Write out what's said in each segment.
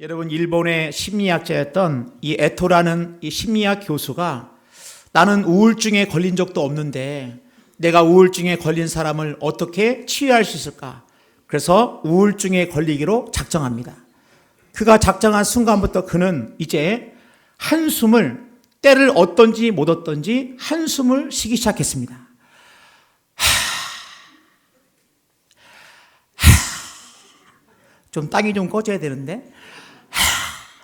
여러분, 일본의 심리학자였던 이 에토라는 이 심리학 교수가 나는 우울증에 걸린 적도 없는데 내가 우울증에 걸린 사람을 어떻게 치유할 수 있을까? 그래서 우울증에 걸리기로 작정합니다. 그가 작정한 순간부터 그는 이제 한숨을, 때를 얻든지 못 얻든지 한숨을 쉬기 시작했습니다. 좀 땅이 좀 꺼져야 되는데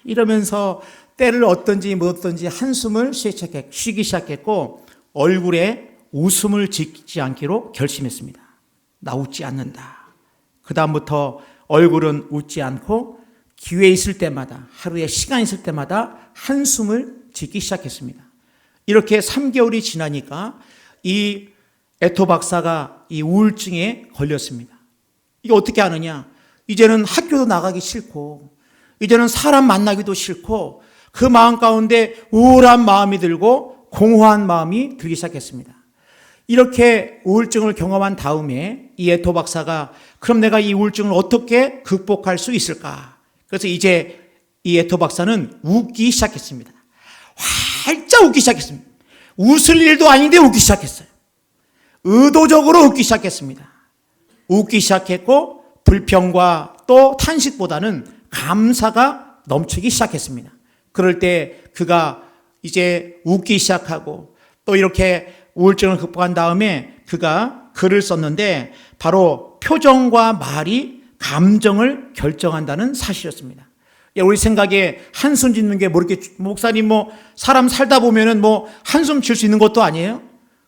이러면서 때를 얻든지 못 얻든지 한숨을 쉬기 시작했고 얼굴에 웃음을 짓지 않기로 결심했습니다. 나 웃지 않는다. 그 다음부터 얼굴은 웃지 않고 기회 있을 때마다, 하루에 시간 있을 때마다 한숨을 짓기 시작했습니다. 이렇게 3개월이 지나니까 이 에토 박사가 이 우울증에 걸렸습니다. 이게 어떻게 하느냐? 이제는 학교도 나가기 싫고 이제는 사람 만나기도 싫고 그 마음 가운데 우울한 마음이 들고 공허한 마음이 들기 시작했습니다. 이렇게 우울증을 경험한 다음에 이 에토 박사가 그럼 내가 이 우울증을 어떻게 극복할 수 있을까? 그래서 이제 이 에토 박사는 웃기 시작했습니다. 활짝 웃기 시작했습니다. 웃을 일도 아닌데 웃기 시작했어요. 의도적으로 웃기 시작했습니다. 웃기 시작했고 불평과 또 탄식보다는 감사가 넘치기 시작했습니다. 그럴 때 그가 이제 웃기 시작하고 또 이렇게 우울증을 극복한 다음에 그가 글을 썼는데 바로 표정과 말이 감정을 결정한다는 사실이었습니다. 우리 생각에 한숨 짓는 게 뭐 이렇게 목사님 뭐 사람 살다 보면은 뭐 한숨 질 수 있는 것도 아니에요?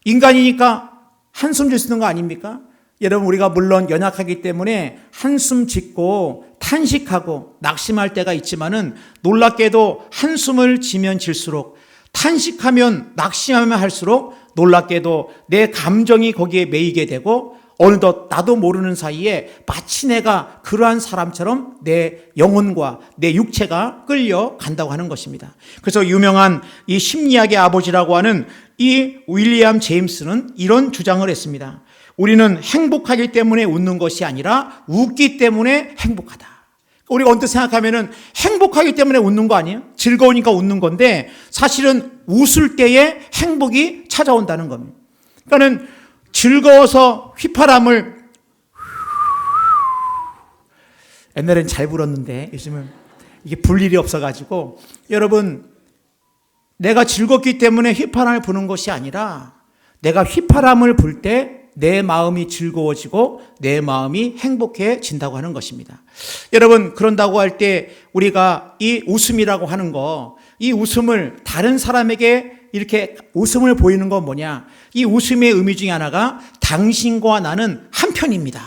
인간이니까 한숨 질 수 있는 거 아닙니까? 여러분, 우리가 물론 연약하기 때문에 한숨 짓고 탄식하고 낙심할 때가 있지만은 놀랍게도 한숨을 지면 질수록 탄식하면 낙심하면 할수록 놀랍게도 내 감정이 거기에 매이게 되고 어느덧 나도 모르는 사이에 마치 내가 그러한 사람처럼 내 영혼과 내 육체가 끌려간다고 하는 것입니다. 그래서 유명한 이 심리학의 아버지라고 하는 이 윌리엄 제임스는 이런 주장을 했습니다. 우리는 행복하기 때문에 웃는 것이 아니라 웃기 때문에 행복하다. 우리가 언뜻 생각하면은 행복하기 때문에 웃는 거 아니에요? 즐거우니까 웃는 건데 사실은 웃을 때에 행복이 찾아온다는 겁니다. 그러니까는 즐거워서 휘파람을 옛날엔 잘 불었는데 요즘은 이게 불 일이 없어가지고 여러분, 내가 즐겁기 때문에 휘파람을 부는 것이 아니라 내가 휘파람을 불 때 내 마음이 즐거워지고 내 마음이 행복해진다고 하는 것입니다. 여러분, 그런다고 할 때 우리가 이 웃음이라고 하는 거, 이 웃음을 다른 사람에게 이렇게 웃음을 보이는 건 뭐냐? 이 웃음의 의미 중에 하나가 당신과 나는 한편입니다.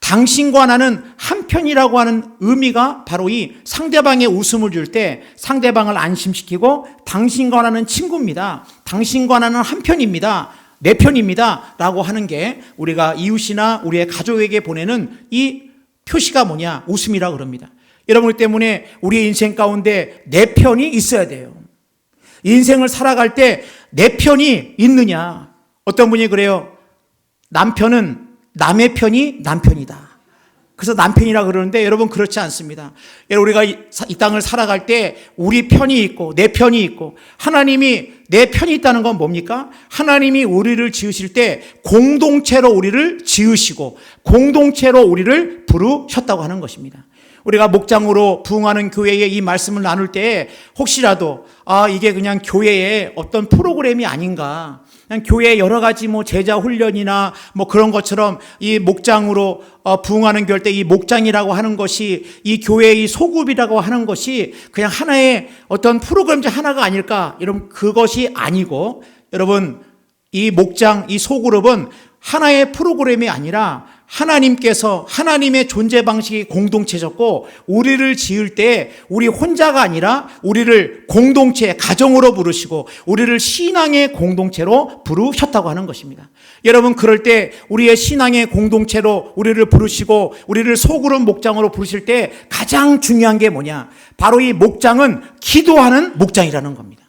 당신과 나는 한편이라고 하는 의미가 바로 이 상대방의 웃음을 줄 때 상대방을 안심시키고 당신과 나는 친구입니다. 당신과 나는 한편입니다. 내 편입니다. 라고 하는 게 우리가 이웃이나 우리의 가족에게 보내는 이 표시가 뭐냐? 웃음이라고 그럽니다. 여러분 때문에 우리의 인생 가운데 내 편이 있어야 돼요. 인생을 살아갈 때 내 편이 있느냐? 어떤 분이 그래요. 남편은 남의 편이 남편이다. 그래서 남편이라 그러는데 여러분, 그렇지 않습니다. 우리가 이 땅을 살아갈 때 우리 편이 있고 내 편이 있고 하나님이 내 편이 있다는 건 뭡니까? 하나님이 우리를 지으실 때 공동체로 우리를 지으시고 공동체로 우리를 부르셨다고 하는 것입니다. 우리가 목장으로 부흥하는 교회에 이 말씀을 나눌 때 혹시라도 이게 그냥 교회의 어떤 프로그램이 아닌가, 그냥 교회의 여러 가지 뭐 제자 훈련이나 뭐 그런 것처럼 이 목장으로 부흥하는 교회 때 이 목장이라고 하는 것이 이 교회의 이 소급이라고 하는 것이 그냥 하나의 어떤 프로그램 중 하나가 아닐까? 여러분, 그것이 아니고 여러분, 이 목장, 이 소그룹은 하나의 프로그램이 아니라 하나님께서 하나님의 존재 방식이 공동체셨고 우리를 지을 때 우리 혼자가 아니라 우리를 공동체, 가정으로 부르시고 우리를 신앙의 공동체로 부르셨다고 하는 것입니다. 여러분, 그럴 때 우리의 신앙의 공동체로 우리를 부르시고 우리를 소그룹 목장으로 부르실 때 가장 중요한 게 뭐냐? 바로 이 목장은 기도하는 목장이라는 겁니다.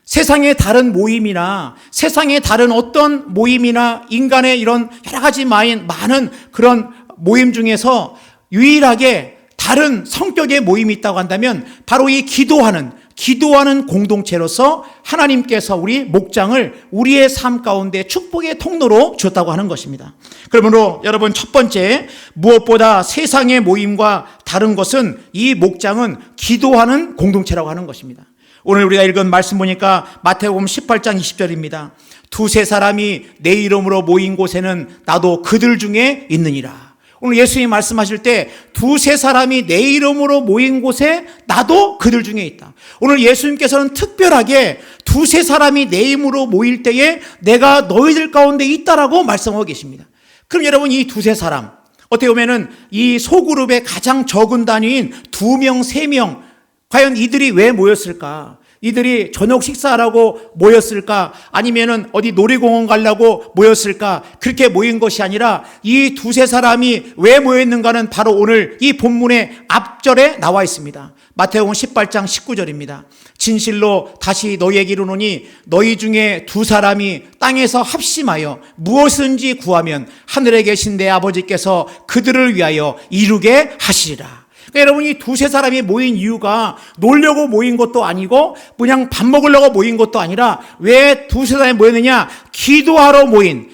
세상의 다른 모임이나 세상의 다른 어떤 모임이나 인간의 이런 여러 가지 많은 그런 모임 중에서 유일하게 다른 성격의 모임이 있다고 한다면 바로 이 기도하는 공동체로서 하나님께서 우리 목장을 우리의 삶 가운데 축복의 통로로 줬다고 하는 것입니다. 그러므로 여러분, 첫 번째, 무엇보다 세상의 모임과 다른 것은 이 목장은 기도하는 공동체라고 하는 것입니다. 오늘 우리가 읽은 말씀 보니까 마태복음 18장 20절입니다. 두세 사람이 내 이름으로 모인 곳에는 나도 그들 중에 있느니라. 오늘 예수님이 말씀하실 때 두세 사람이 내 이름으로 모인 곳에 나도 그들 중에 있다. 오늘 예수님께서는 특별하게 두세 사람이 내 이름으로 모일 때에 내가 너희들 가운데 있다라고 말씀하고 계십니다. 그럼 여러분, 이 두세 사람, 어떻게 보면은 이 소그룹의 가장 적은 단위인 2명, 3명, 과연 이들이 왜 모였을까? 이들이 저녁 식사하라고 모였을까? 아니면은 어디 놀이공원 가려고 모였을까? 그렇게 모인 것이 아니라 이 두세 사람이 왜 모였는가는 바로 오늘 이 본문의 앞절에 나와 있습니다. 마태복음 18장 19절입니다. 진실로 다시 너희에게 이르노니 너희 중에 두 사람이 땅에서 합심하여 무엇든지 구하면 하늘에 계신 내 아버지께서 그들을 위하여 이루게 하시리라. 그러니까 여러분, 이 두세 사람이 모인 이유가 놀려고 모인 것도 아니고 그냥 밥 먹으려고 모인 것도 아니라 왜 두세 사람이 모였느냐? 기도하러 모인,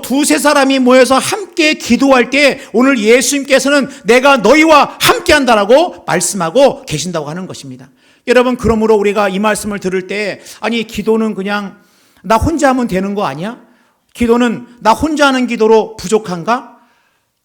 두세 사람이 모여서 함께 기도할 때 오늘 예수님께서는 내가 너희와 함께 한다라고 말씀하고 계신다고 하는 것입니다. 여러분, 그러므로 우리가 이 말씀을 들을 때, 아니, 기도는 그냥 나 혼자 하면 되는 거 아니야? 기도는 나 혼자 하는 기도로 부족한가?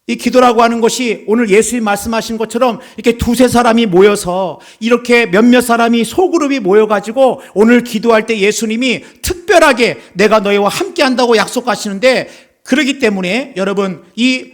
이 기도라고 하는 것이 오늘 예수님 말씀하신 것처럼 이렇게 두세 사람이 모여서 이렇게 몇몇 사람이 소그룹이 모여가지고 오늘 기도할 때 예수님이 특별하게 내가 너희와 함께 한다고 약속하시는데, 그러기 때문에 여러분, 이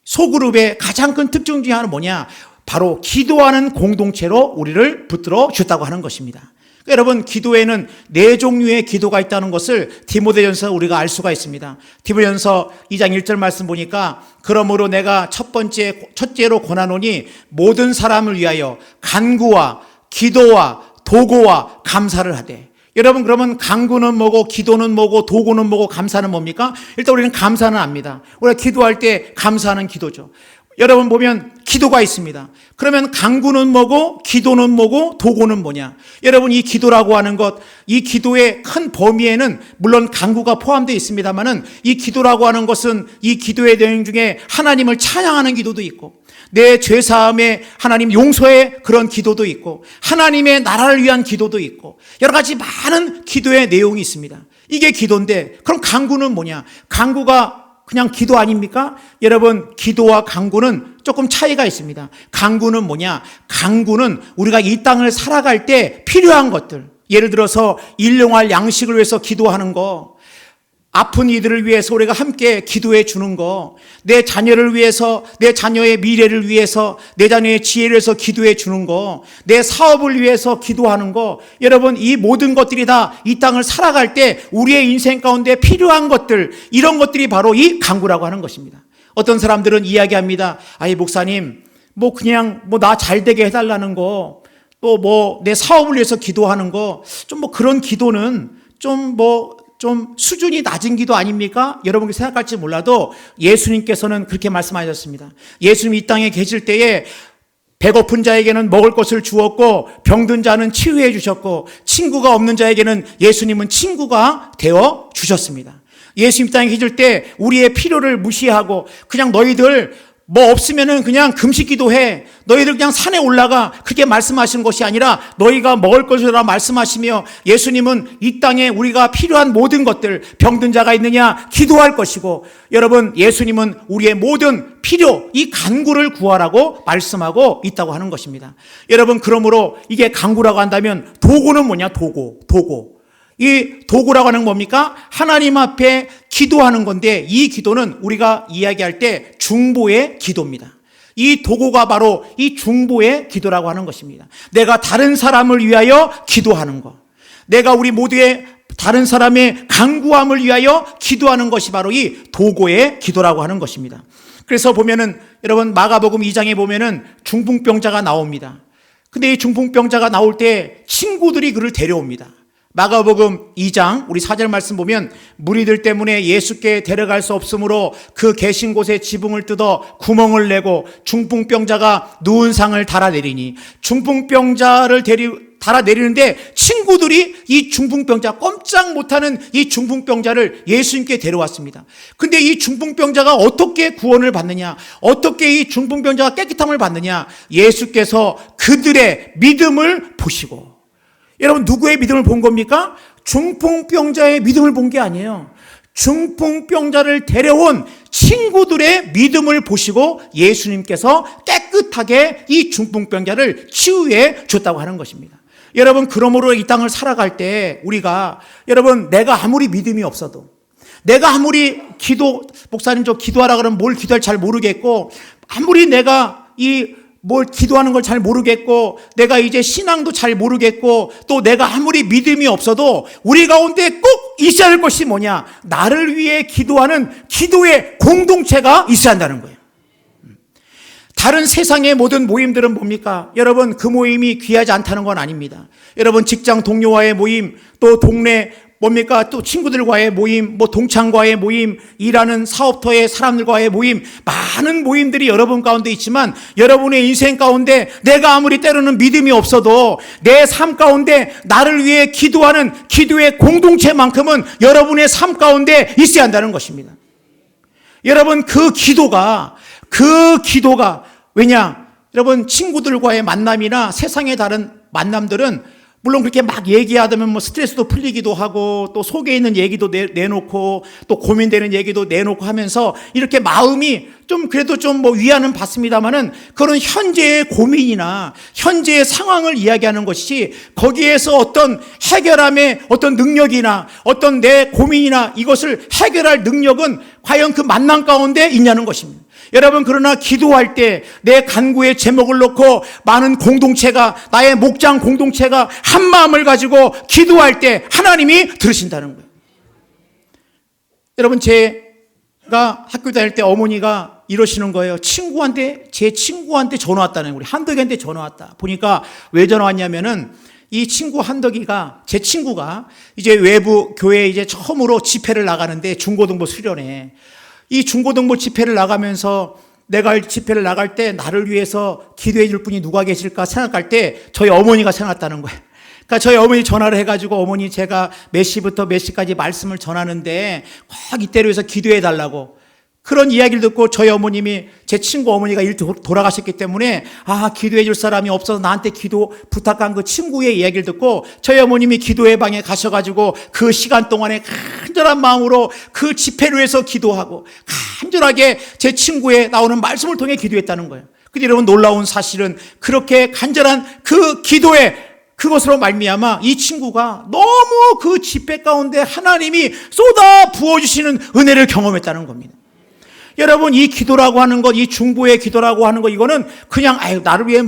소그룹의 가장 큰 특징 중에 하나는 뭐냐? 바로 기도하는 공동체로 우리를 붙들어 줬다고 하는 것입니다. 여러분, 기도에는 네 종류의 기도가 있다는 것을 디모데전서 우리가 알 수가 있습니다. 디모데전서 2장 1절 말씀 보니까 그러므로 내가 첫째로 권하노니 모든 사람을 위하여 간구와 기도와 도고와 감사를 하되. 여러분, 그러면 간구는 뭐고 기도는 뭐고 도고는 뭐고 감사는 뭡니까? 일단 우리는 감사는 압니다. 우리가 기도할 때 감사하는 기도죠. 여러분 보면 기도가 있습니다. 그러면 간구는 뭐고 기도는 뭐고 도고는 뭐냐? 여러분, 이 기도라고 하는 것, 이 기도의 큰 범위에는 물론 간구가 포함되어 있습니다만은 이 기도라고 하는 것은 이 기도의 내용 중에 하나님을 찬양하는 기도도 있고 내 죄사함에 하나님 용서의 그런 기도도 있고 하나님의 나라를 위한 기도도 있고 여러 가지 많은 기도의 내용이 있습니다. 이게 기도인데, 그럼 간구는 뭐냐? 간구가 그냥 기도 아닙니까? 여러분, 기도와 간구는 조금 차이가 있습니다. 간구는 뭐냐? 간구는 우리가 이 땅을 살아갈 때 필요한 것들, 예를 들어서 일용할 양식을 위해서 기도하는 거, 아픈 이들을 위해서 우리가 함께 기도해 주는 거, 내 자녀를 위해서, 내 자녀의 미래를 위해서, 내 자녀의 지혜를 위해서 기도해 주는 거, 내 사업을 위해서 기도하는 거, 여러분, 이 모든 것들이 다 이 땅을 살아갈 때 우리의 인생 가운데 필요한 것들, 이런 것들이 바로 이 간구라고 하는 것입니다. 어떤 사람들은 이야기합니다. 아이, 목사님, 그냥 나 잘 되게 해달라는 거, 또 내 사업을 위해서 기도하는 거, 좀 그런 기도는 좀 수준이 낮은 기도 아닙니까? 여러분이 생각할지 몰라도 예수님께서는 그렇게 말씀하셨습니다. 예수님이 이 땅에 계실 때에 배고픈 자에게는 먹을 것을 주었고 병든 자는 치유해 주셨고 친구가 없는 자에게는 예수님은 친구가 되어 주셨습니다. 예수님 땅에 계실 때 우리의 필요를 무시하고 그냥 너희들 없으면은 그냥 금식기도 해. 너희들 그냥 산에 올라가. 그렇게 말씀하신 것이 아니라 너희가 먹을 것이라 말씀하시며 예수님은 이 땅에 우리가 필요한 모든 것들, 병든 자가 있느냐 기도할 것이고, 여러분, 예수님은 우리의 모든 필요, 이 간구를 구하라고 말씀하고 있다고 하는 것입니다. 여러분, 그러므로 이게 간구라고 한다면 도구는 뭐냐? 도구. 이 도구라고 하는 건 뭡니까? 하나님 앞에 기도하는 건데, 이 기도는 우리가 이야기할 때 중보의 기도입니다. 이 도구가 바로 이 중보의 기도라고 하는 것입니다. 내가 다른 사람을 위하여 기도하는 것, 내가 우리 모두의 다른 사람의 간구함을 위하여 기도하는 것이 바로 이 도구의 기도라고 하는 것입니다. 그래서 보면은 여러분, 마가복음 2장에 보면은 중풍병자가 나옵니다. 근데 이 중풍병자가 나올 때 친구들이 그를 데려옵니다. 마가복음 2장 우리 4절 말씀 보면 무리들 때문에 예수께 데려갈 수 없으므로 그 계신 곳에 지붕을 뜯어 구멍을 내고 중풍병자가 누운 상을 달아내리니, 중풍병자를 달아내리는데 친구들이 이 중풍병자, 꼼짝 못하는 이 중풍병자를 예수님께 데려왔습니다. 근데 이 중풍병자가 어떻게 구원을 받느냐, 어떻게 이 중풍병자가 깨끗함을 받느냐, 예수께서 그들의 믿음을 보시고. 여러분, 누구의 믿음을 본 겁니까? 중풍병자의 믿음을 본 게 아니에요. 중풍병자를 데려온 친구들의 믿음을 보시고 예수님께서 깨끗하게 이 중풍병자를 치유해 줬다고 하는 것입니다. 여러분, 그러므로 이 땅을 살아갈 때 우리가, 여러분, 내가 아무리 믿음이 없어도, 내가 아무리 목사님 저 기도하라 그러면 뭘 기도할지 잘 모르겠고, 아무리 내가 뭘 기도하는 걸 잘 모르겠고, 내가 이제 신앙도 잘 모르겠고, 또 내가 아무리 믿음이 없어도 우리 가운데 꼭 있어야 할 것이 뭐냐? 나를 위해 기도하는 기도의 공동체가 있어야 한다는 거예요. 다른 세상의 모든 모임들은 뭡니까? 여러분, 그 모임이 귀하지 않다는 건 아닙니다. 여러분, 직장 동료와의 모임, 또 동네 뭡니까? 또 친구들과의 모임, 동창과의 모임, 일하는 사업터의 사람들과의 모임, 많은 모임들이 여러분 가운데 있지만, 여러분의 인생 가운데 내가 아무리 때로는 믿음이 없어도 내 삶 가운데 나를 위해 기도하는 기도의 공동체만큼은 여러분의 삶 가운데 있어야 한다는 것입니다. 여러분, 그 기도가 왜냐? 여러분, 친구들과의 만남이나 세상의 다른 만남들은 물론 그렇게 막 얘기하다면 스트레스도 풀리기도 하고, 또 속에 있는 얘기도 내놓고, 또 고민되는 얘기도 내놓고 하면서 이렇게 마음이 좀 그래도 좀 위안은 받습니다만은, 그런 현재의 고민이나 현재의 상황을 이야기하는 것이, 거기에서 어떤 해결함의 어떤 능력이나 어떤 내 고민이나 이것을 해결할 능력은 과연 그 만남 가운데 있냐는 것입니다. 여러분, 그러나 기도할 때 내 간구의 제목을 놓고 많은 공동체가, 나의 목장 공동체가 한 마음을 가지고 기도할 때 하나님이 들으신다는 거예요. 여러분, 제가 학교 다닐 때 어머니가 이러시는 거예요. 제 친구한테 전화 왔다는 거예요. 우리 한덕이한테 전화 왔다. 보니까 왜 전화 왔냐면은, 이 친구 한덕이가, 제 친구가 이제 외부 교회에 이제 처음으로 집회를 나가는데, 중고등부 수련회, 이 중고등부 집회를 나가면서 내가 집회를 나갈 때 나를 위해서 기도해 줄 분이 누가 계실까 생각할 때 저희 어머니가 생각났다는 거예요. 그러니까 저희 어머니 전화를 해가지고, 어머니 제가 몇 시부터 몇 시까지 말씀을 전하는데 꼭 이때로 해서 기도해 달라고. 그런 이야기를 듣고 저희 어머님이, 제 친구 어머니가 돌아가셨기 때문에 기도해 줄 사람이 없어서 나한테 기도 부탁한 그 친구의 이야기를 듣고 저희 어머님이 기도회 방에 가셔가지고 그 시간 동안에 간절한 마음으로 그 집회를 위해서 기도하고 간절하게 제 친구의 나오는 말씀을 통해 기도했다는 거예요. 근데 여러분, 놀라운 사실은 그렇게 간절한 그 기도에, 그것으로 말미암아 이 친구가 너무 그 집회 가운데 하나님이 쏟아 부어주시는 은혜를 경험했다는 겁니다. 여러분, 이 기도라고 하는 것, 이 중보의 기도라고 하는 것, 이거는 그냥 나를 위해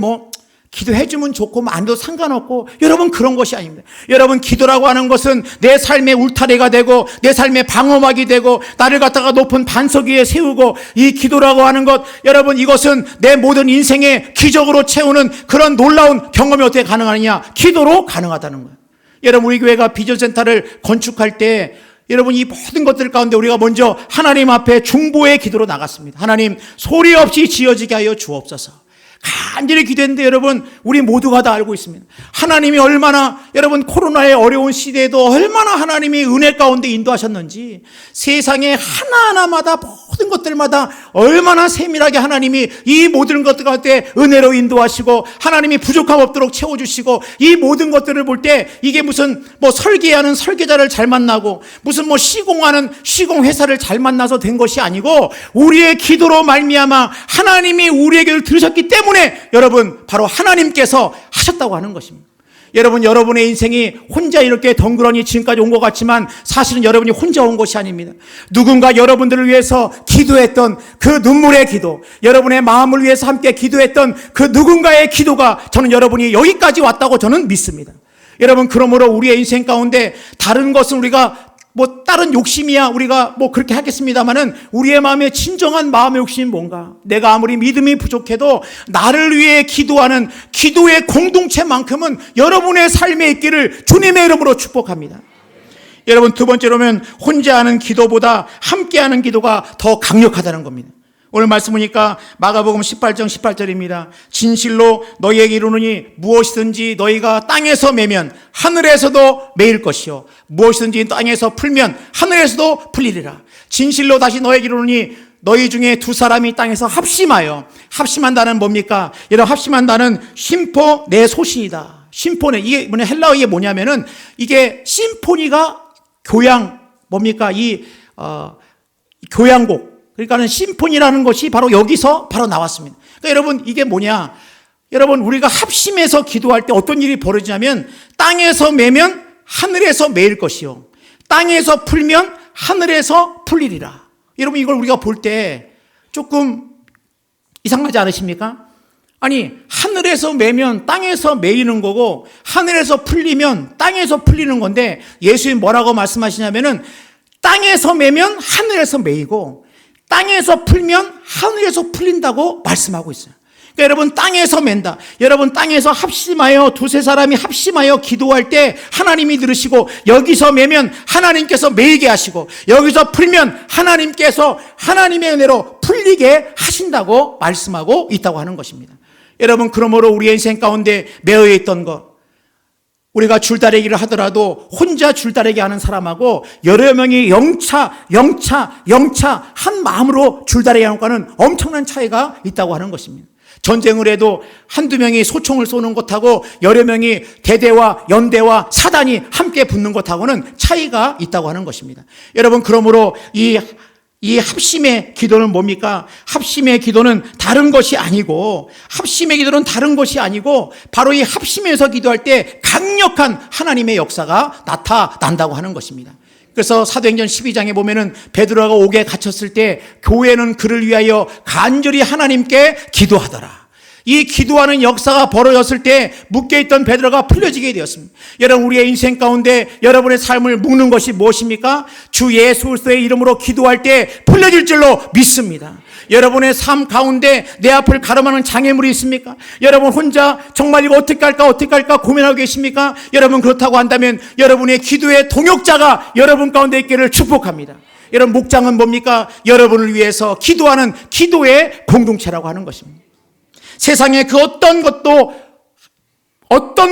기도해주면 좋고 안 해도 상관없고, 여러분, 그런 것이 아닙니다. 여러분, 기도라고 하는 것은 내 삶의 울타리가 되고 내 삶의 방어막이 되고 나를 갖다가 높은 반석 위에 세우고, 이 기도라고 하는 것, 여러분, 이것은 내 모든 인생의 기적으로 채우는 그런 놀라운 경험이 어떻게 가능하느냐? 기도로 가능하다는 거예요. 여러분, 우리 교회가 비전센터를 건축할 때 여러분, 이 모든 것들 가운데 우리가 먼저 하나님 앞에 중보의 기도로 나갔습니다. 하나님, 소리 없이 지어지게 하여 주옵소서. 간절히 기도했는데, 여러분, 우리 모두가 다 알고 있습니다. 하나님이 얼마나, 여러분, 코로나의 어려운 시대에도 얼마나 하나님이 은혜 가운데 인도하셨는지, 세상의 하나하나마다, 모든 것들마다 얼마나 세밀하게 하나님이 이 모든 것들 가운데 은혜로 인도하시고, 하나님이 부족함 없도록 채워주시고, 이 모든 것들을 볼 때 이게 무슨 설계하는 설계자를 잘 만나고, 무슨 시공하는 시공회사를 잘 만나서 된 것이 아니고, 우리의 기도로 말미암아 하나님이 우리의 기도를 들으셨기 때문에 여러분, 바로 하나님께서 하셨다고 하는 것입니다. 여러분, 여러분의 인생이 혼자 이렇게 덩그러니 지금까지 온 것 같지만 사실은 여러분이 혼자 온 것이 아닙니다. 누군가 여러분들을 위해서 기도했던 그 눈물의 기도, 여러분의 마음을 위해서 함께 기도했던 그 누군가의 기도가, 저는 여러분이 여기까지 왔다고 저는 믿습니다. 여러분, 그러므로 우리의 인생 가운데 다른 것은 우리가 뭐 다른 욕심이야 우리가 뭐 그렇게 하겠습니다마는 우리의 마음의 진정한 마음의 욕심이 뭔가? 내가 아무리 믿음이 부족해도 나를 위해 기도하는 기도의 공동체만큼은 여러분의 삶에 있기를 주님의 이름으로 축복합니다. 여러분, 두 번째로는 혼자 하는 기도보다 함께 하는 기도가 더 강력하다는 겁니다. 오늘 말씀 보니까 마가복음 18장 18절입니다. 진실로 너희에게 이르노니 무엇이든지 너희가 땅에서 매면 하늘에서도 매일 것이요 무엇이든지 땅에서 풀면 하늘에서도 풀리리라. 진실로 다시 너희에게 이르노니 너희 중에 두 사람이 땅에서 합심하여, 합심한다는 뭡니까? 여러분, 합심한다는 심포 내 소신이다. 심포네, 이게 헬라어 이게 뭐냐면은 이게 심포니가 뭡니까? 교향곡. 그러니까는 심포니라는 것이 바로 여기서 바로 나왔습니다. 그러니까 여러분, 이게 뭐냐? 여러분, 우리가 합심해서 기도할 때 어떤 일이 벌어지냐면 땅에서 매면 하늘에서 매일 것이요 땅에서 풀면 하늘에서 풀리리라. 여러분, 이걸 우리가 볼 때 조금 이상하지 않으십니까? 아니, 하늘에서 매면 땅에서 매이는 거고 하늘에서 풀리면 땅에서 풀리는 건데 예수님 뭐라고 말씀하시냐면은 땅에서 매면 하늘에서 매이고 땅에서 풀면 하늘에서 풀린다고 말씀하고 있어요. 그러니까 여러분, 땅에서 맨다. 여러분, 땅에서 합심하여 두세 사람이 합심하여 기도할 때 하나님이 들으시고 여기서 매면 하나님께서 매이게 하시고 여기서 풀면 하나님께서 하나님의 은혜로 풀리게 하신다고 말씀하고 있다고 하는 것입니다. 여러분, 그러므로 우리의 인생 가운데 매여 있던 것, 우리가 줄다리기를 하더라도 혼자 줄다리기 하는 사람하고 여러 명이 영차 한 마음으로 줄다리기 하는 것과는 엄청난 차이가 있다고 하는 것입니다. 전쟁을 해도 한두 명이 소총을 쏘는 것하고 여러 명이 대대와 연대와 사단이 함께 붙는 것하고는 차이가 있다고 하는 것입니다. 여러분, 그러므로 이 합심의 기도는 뭡니까? 합심의 기도는 다른 것이 아니고 바로 이 합심에서 기도할 때 강력한 하나님의 역사가 나타난다고 하는 것입니다. 그래서 사도행전 12장에 보면은 베드로가 옥에 갇혔을 때 교회는 그를 위하여 간절히 하나님께 기도하더라. 이 기도하는 역사가 벌어졌을 때 묶여있던 베드로가 풀려지게 되었습니다. 여러분, 우리의 인생 가운데 여러분의 삶을 묶는 것이 무엇입니까? 주 예수 그리스도의 이름으로 기도할 때 풀려질 줄로 믿습니다. 여러분의 삶 가운데 내 앞을 가로막는 장애물이 있습니까? 여러분 혼자 정말 이거 어떻게 할까 고민하고 계십니까? 여러분, 그렇다고 한다면 여러분의 기도의 동역자가 여러분 가운데 있기를 축복합니다. 여러분, 목장은 뭡니까? 여러분을 위해서 기도하는 기도의 공동체라고 하는 것입니다. 세상에 그 어떤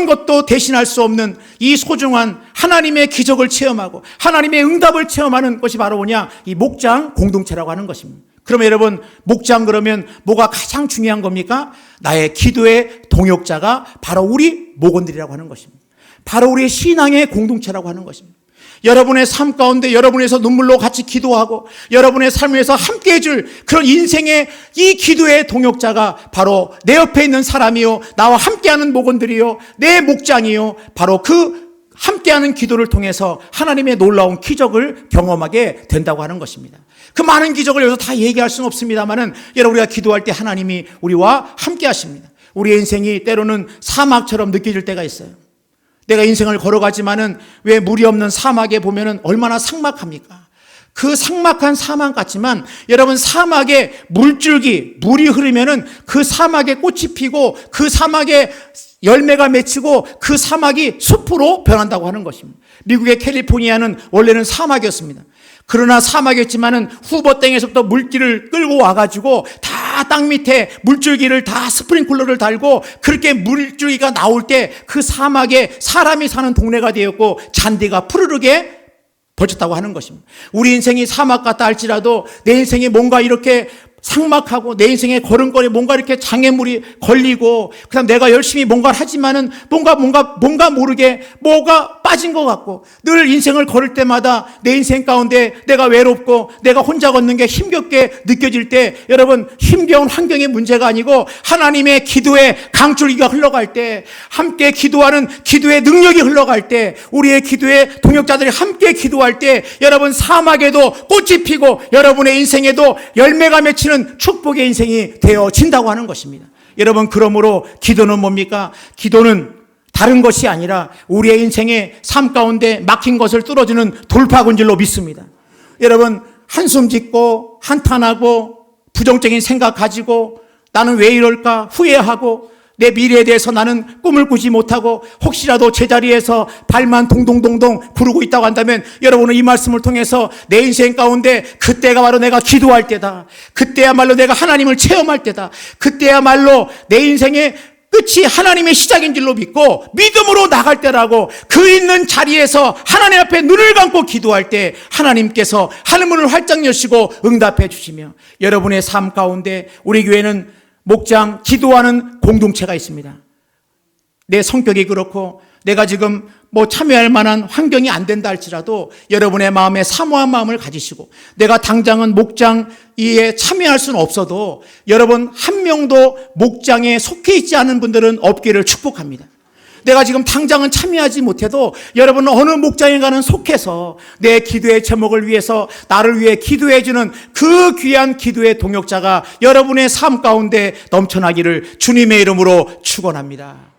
것도 대신할 수 없는 이 소중한 하나님의 기적을 체험하고 하나님의 응답을 체험하는 것이 바로 뭐냐? 이 목장 공동체라고 하는 것입니다. 그러면 여러분, 목장 그러면 뭐가 가장 중요한 겁니까? 나의 기도의 동역자가 바로 우리 목원들이라고 하는 것입니다. 바로 우리의 신앙의 공동체라고 하는 것입니다. 여러분의 삶 가운데 여러분에서 눈물로 같이 기도하고 여러분의 삶에서 함께 해줄 그런 인생의 이 기도의 동역자가 바로 내 옆에 있는 사람이요, 나와 함께하는 목원들이요, 내 목장이요, 바로 그 함께하는 기도를 통해서 하나님의 놀라운 기적을 경험하게 된다고 하는 것입니다. 그 많은 기적을 여기서 다 얘기할 수는 없습니다만은 여러분, 우리가 기도할 때 하나님이 우리와 함께 하십니다. 우리의 인생이 때로는 사막처럼 느껴질 때가 있어요. 내가 인생을 걸어가지만은 왜 물이 없는 사막에 보면은 얼마나 삭막합니까? 그 삭막한 사막 같지만 여러분, 사막에 물이 흐르면은 그 사막에 꽃이 피고 그 사막에 열매가 맺히고 그 사막이 숲으로 변한다고 하는 것입니다. 미국의 캘리포니아는 원래는 사막이었습니다. 그러나 사막이었지만은 후보 땅에서부터 물길을 끌고 와가지고 다 땅 밑에 물줄기를 다 스프링클러를 달고 그렇게 물줄기가 나올 때 그 사막에 사람이 사는 동네가 되었고 잔디가 푸르르게 퍼졌다고 하는 것입니다. 우리 인생이 사막 같다 할지라도 내 인생이 뭔가 이렇게 삭막하고 내 인생의 걸음걸이 뭔가 이렇게 장애물이 걸리고 그다음 내가 열심히 뭔가를 하지만은 뭔가 모르게 뭐가 빠진 것 같고 늘 인생을 걸을 때마다 내 인생 가운데 내가 외롭고 내가 혼자 걷는 게 힘겹게 느껴질 때 여러분, 힘겨운 환경의 문제가 아니고 하나님의 기도의 강줄기가 흘러갈 때, 함께 기도하는 기도의 능력이 흘러갈 때, 우리의 기도의 동역자들이 함께 기도할 때 여러분, 사막에도 꽃이 피고 여러분의 인생에도 열매가 맺히는 축복의 인생이 되어진다고 하는 것입니다. 여러분, 그러므로 기도는 뭡니까? 기도는 다른 것이 아니라 우리의 인생의 삶 가운데 막힌 것을 뚫어주는 돌파구인 줄로 믿습니다. 여러분, 한숨 짓고 한탄하고 부정적인 생각 가지고 나는 왜 이럴까 후회하고 내 미래에 대해서 나는 꿈을 꾸지 못하고 혹시라도 제자리에서 발만 동동동동 구르고 있다고 한다면 여러분은 이 말씀을 통해서 내 인생 가운데 그때가 바로 내가 기도할 때다. 그때야말로 내가 하나님을 체험할 때다. 그때야말로 내 인생의 끝이 하나님의 시작인 줄로 믿고 믿음으로 나갈 때라고 그 있는 자리에서 하나님 앞에 눈을 감고 기도할 때 하나님께서 하늘문을 활짝 여시고 응답해 주시며 여러분의 삶 가운데 우리 교회는 목장 기도하는 공동체가 있습니다. 내 성격이 그렇고 내가 지금 참여할 만한 환경이 안 된다 할지라도 여러분의 마음에 사모한 마음을 가지시고 내가 당장은 목장에 참여할 수는 없어도 여러분 한 명도 목장에 속해 있지 않은 분들은 없기를 축복합니다. 내가 지금 당장은 참여하지 못해도 여러분은 어느 목장에 가는 속해서 내 기도의 제목을 위해서 나를 위해 기도해 주는 그 귀한 기도의 동역자가 여러분의 삶 가운데 넘쳐나기를 주님의 이름으로 축원합니다.